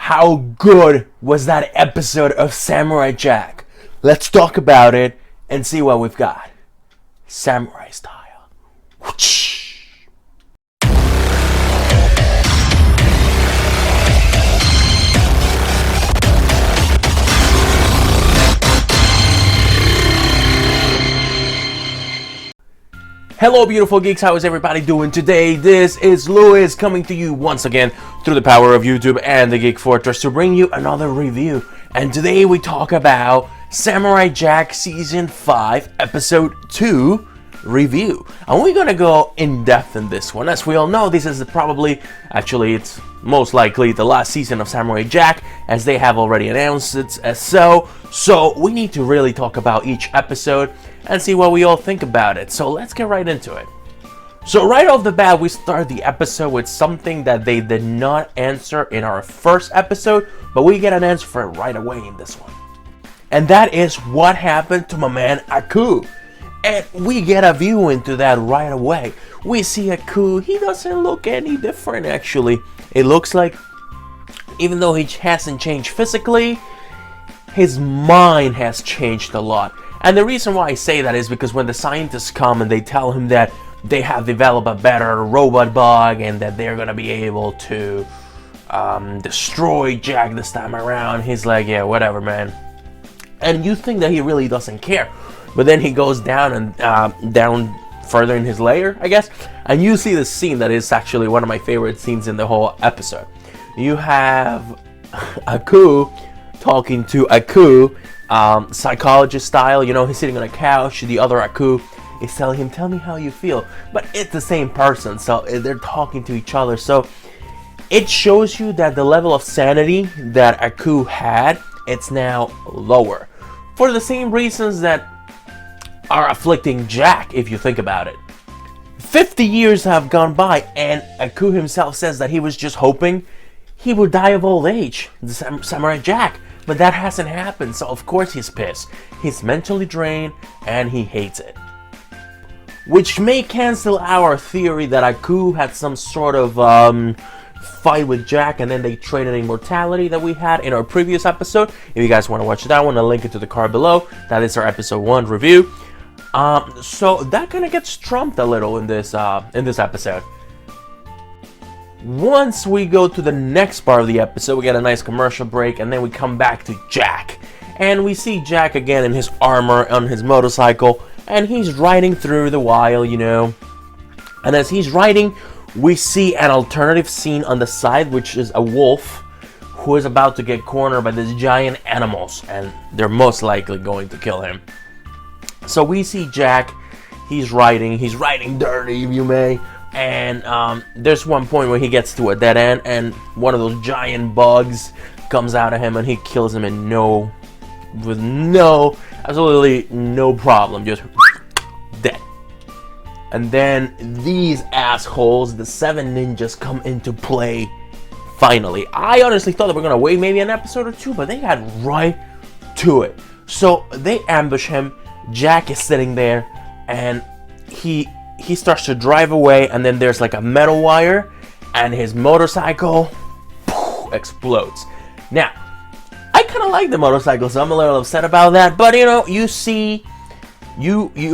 How good was that episode of Samurai Jack? Let's talk about it and see what we've got. Samurai style. Whoosh. Hello beautiful geeks, how is everybody doing today? This is Louis coming to you once again through the power of YouTube and the Geek Fortress to bring you another review. And today we talk about Samurai Jack Season 5 Episode 2 review. And we're gonna go in depth in this one. As we all know, this is it's most likely the last season of Samurai Jack, as they have already announced it as so. So we need to really talk about each episode and see what we all think about it. So let's get right into it. So right off the bat, we start the episode with something that they did not answer in our first episode, but we get an answer for it right away in this one. And that is what happened to my man Aku. And we get a view into that right away. We see Aku, he doesn't look any different actually. It looks like, even though he hasn't changed physically, his mind has changed a lot. And the reason why I say that is because when the scientists come and they tell him that they have developed a better robot bug and that they're gonna be able to destroy Jack this time around, he's like, yeah, whatever, man. And you think that he really doesn't care, but then he goes down and down further in his layer, I guess, and you see the scene that is actually one of my favorite scenes in the whole episode. You have Aku talking to Aku, psychologist style, you know, he's sitting on a couch, the other Aku is telling him, tell me how you feel, but it's the same person, so they're talking to each other. So it shows you that the level of sanity that Aku had, it's now lower, for the same reasons that are afflicting Jack, if you think about it. 50 years have gone by, and Aku himself says that he was just hoping he would die of old age, the Samurai Jack. But that hasn't happened, so of course he's pissed. He's mentally drained, and he hates it. Which may cancel our theory that Aku had some sort of fight with Jack, and then they traded immortality that we had in our previous episode. If you guys want to watch that one, I'll link it to the card below. That is our episode 1 review. So that kind of gets trumped a little in this episode. Once we go to the next part of the episode, we get a nice commercial break, and then we come back to Jack. And we see Jack again in his armor on his motorcycle, and he's riding through the wild, you know. And as he's riding, we see an alternative scene on the side, which is a wolf who is about to get cornered by these giant animals, and they're most likely going to kill him. So we see Jack, he's riding dirty, if you may. And there's one point where he gets to a dead end, and one of those giant bugs comes out of him, and he kills him absolutely no problem, just dead. And then these assholes, the 7 ninjas, come into play finally. I honestly thought they were gonna wait maybe an episode or two, but they got right to it. So they ambush him. Jack is sitting there, and he starts to drive away, and then there's like a metal wire, and his motorcycle explodes. Now, I kind of like the motorcycle, so I'm a little upset about that, but you know, you're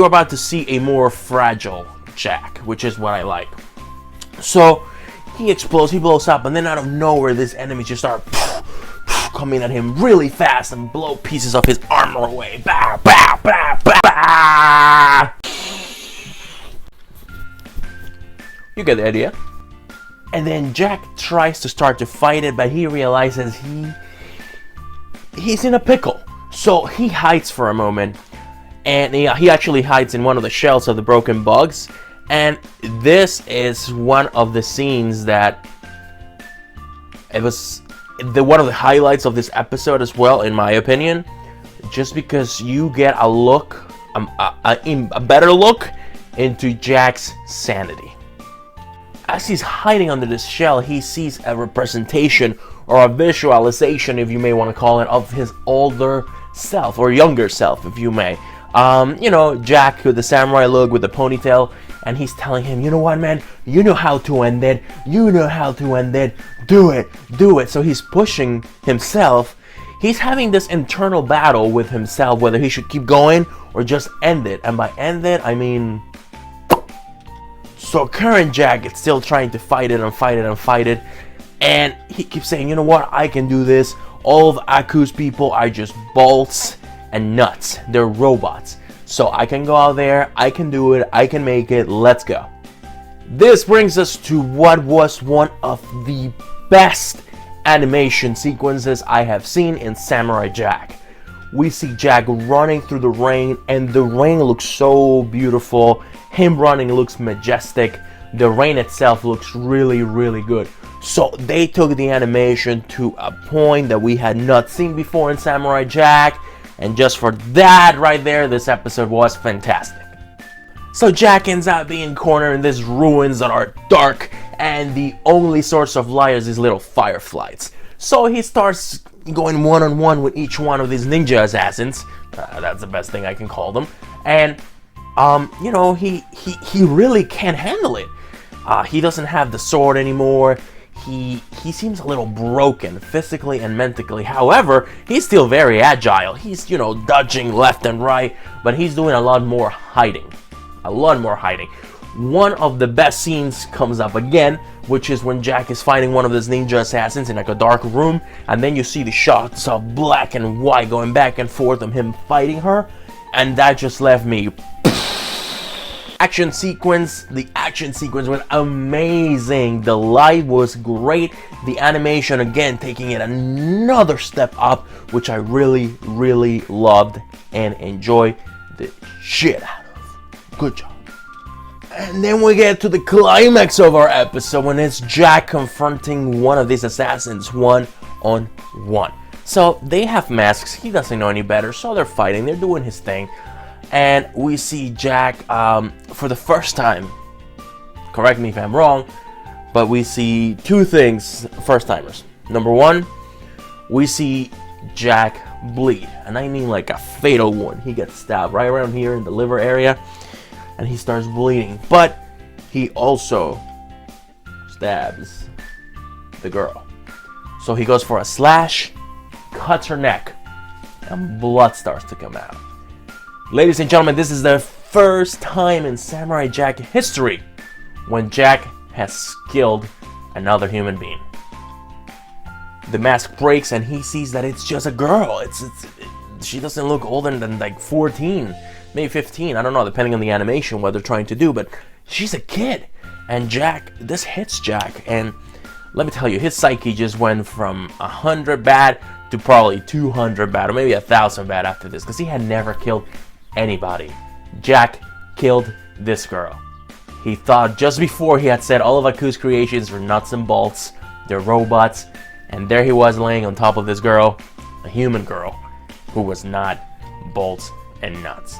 about to see a more fragile Jack, which is what I like. So he explodes, he blows up, and then out of nowhere, these enemies just start coming at him really fast and blow pieces of his armor away. Bah, bah, bah, bah, bah. You get the idea. And then Jack tries to start to fight it, but he realizes he's in a pickle. So he hides for a moment, and he actually hides in one of the shells of the broken bugs. And this is one of the scenes that it was one of the highlights of this episode as well, in my opinion, just because you get a look, a better look into Jack's sanity. As he's hiding under this shell, he sees a representation or a visualization, if you may want to call it, of his older self or younger self, if you may. You know, Jack with the samurai look with the ponytail, and he's telling him, you know what, man, you know how to end it, you know how to end it, do it. So he's pushing himself. He's having this internal battle with himself, whether he should keep going or just end it. And by end it, I mean, so current Jack is still trying to fight it, and he keeps saying, you know what, I can do this. All of Aku's people are just bolts and nuts. They're robots. So I can go out there, I can do it, I can make it, let's go. This brings us to what was one of the best animation sequences I have seen in Samurai Jack. We see Jack running through the rain, and the rain looks so beautiful. Him running looks majestic. The rain itself looks really, really good. So they took the animation to a point that we had not seen before in Samurai Jack. And just for that right there, this episode was fantastic. So Jack ends up being cornered in these ruins that are dark, and the only source of light is these little fireflies. So he starts going one-on-one with each one of these ninja assassins. That's the best thing I can call them. And, you know, he really can't handle it. He doesn't have the sword anymore. He seems a little broken physically and mentally. However, he's still very agile. He's, you know, dodging left and right, but he's doing a lot more hiding. One of the best scenes comes up again, which is when Jack is fighting one of those ninja assassins in like a dark room, and then you see the shots of black and white going back and forth of him fighting her, and that just left me. The action sequence was amazing. The light was great. The animation, again, taking it another step up, which I really, really loved and enjoyed the shit out of. Good job. And then we get to the climax of our episode, when it's Jack confronting one of these assassins one-on-one. So they have masks. He doesn't know any better, so they're fighting. They're doing his thing. And we see Jack, for the first time, correct me if I'm wrong, but we see two things, first timers. Number one, we see Jack bleed, and I mean like a fatal one. He gets stabbed right around here in the liver area, and he starts bleeding. But he also stabs the girl. So he goes for a slash, cuts her neck, and blood starts to come out. Ladies and gentlemen, this is the first time in Samurai Jack history when Jack has killed another human being. The mask breaks and he sees that it's just a girl. She doesn't look older than like 14, maybe 15. I don't know, depending on the animation, what they're trying to do, but she's a kid. And Jack, this hits Jack, and let me tell you, his psyche just went from 100 bad to probably 200 bad, or maybe 1,000 bad after this, because he had never killed anybody. Jack killed this girl. He thought just before he had said all of Aku's creations were nuts and bolts, they're robots, and there he was laying on top of this girl, a human girl, who was not bolts and nuts.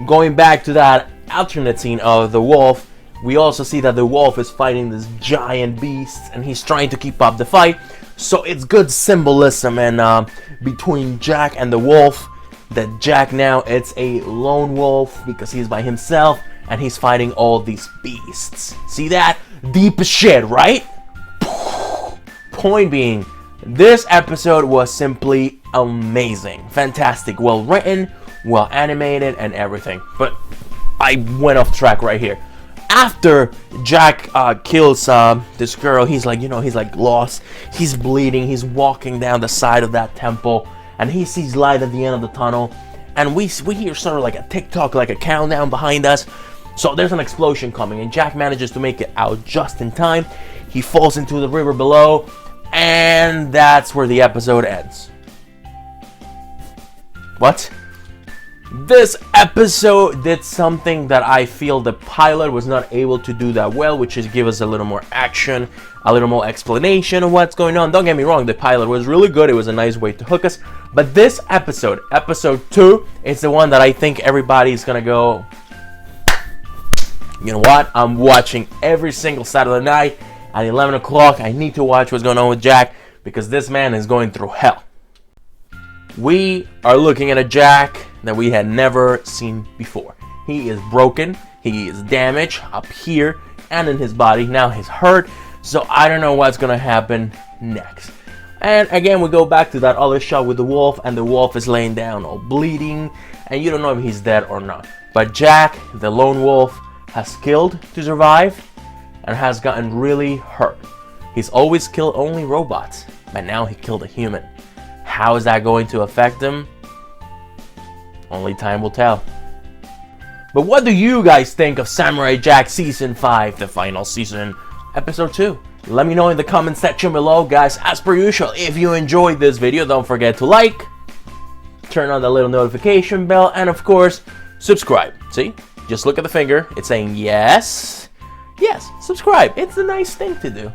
Going back to that alternate scene of the wolf, we also see that the wolf is fighting this giant beast, and he's trying to keep up the fight. So it's good symbolism, and between Jack and the wolf, that Jack now it's a lone wolf because he's by himself and he's fighting all these beasts. See that? Deep as shit, right? Point being, this episode was simply amazing. Fantastic. Well written, well animated, and everything. But I went off track right here. After Jack kills this girl, he's like, he's like lost. He's bleeding. He's walking down the side of that temple. And he sees light at the end of the tunnel, and we hear sort of like a tick-tock, like a countdown behind us. So there's an explosion coming, and Jack manages to make it out just in time. He falls into the river below, and that's where the episode ends. What? This episode did something that I feel the pilot was not able to do that well, which is give us a little more action, a little more explanation of what's going on. Don't get me wrong, the pilot was really good. It was a nice way to hook us. But this episode, episode 2, is the one that I think everybody's gonna go, you know what? I'm watching every single Saturday night at 11 o'clock. I need to watch what's going on with Jack, because this man is going through hell. We are looking at a Jack that we had never seen before. He is broken. He is damaged up here and in his body. Now he's hurt, so I don't know what's gonna happen next. And again, we go back to that other shot with the wolf, and the wolf is laying down all bleeding, and you don't know if he's dead or not. But Jack, the lone wolf, has killed to survive and has gotten really hurt. He's always killed only robots, but now he killed a human. How is that going to affect him? Only time will tell. But what do you guys think of Samurai Jack Season 5, the final season, Episode 2? Let me know in the comment section below, guys. As per usual, if you enjoyed this video, don't forget to like, turn on the little notification bell, and of course, subscribe. See? Just look at the finger. It's saying yes. Yes, subscribe. It's a nice thing to do.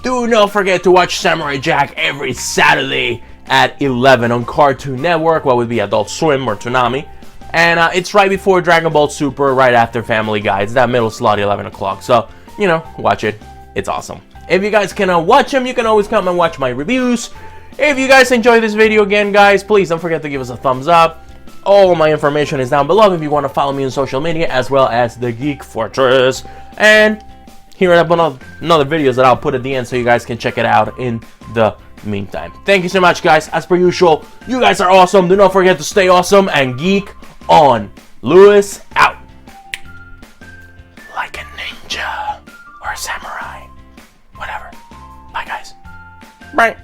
Do not forget to watch Samurai Jack every Saturday at 11 on Cartoon Network, what would be Adult Swim or Toonami. And it's right before Dragon Ball Super, right after Family Guy. It's that middle slot, 11 o'clock. So, you know, watch it. It's awesome. If you guys cannot watch them, you can always come and watch my reviews. If you guys enjoyed this video again, guys, please don't forget to give us a thumbs up. All my information is down below if you want to follow me on social media, as well as the Geek Fortress. And here are another videos that I'll put at the end so you guys can check it out in the meantime. Thank you so much, guys. As per usual, you guys are awesome. Do not forget to stay awesome and geek on. Lewis out. Like a ninja or a samurai. Whatever. Bye, guys. Bye.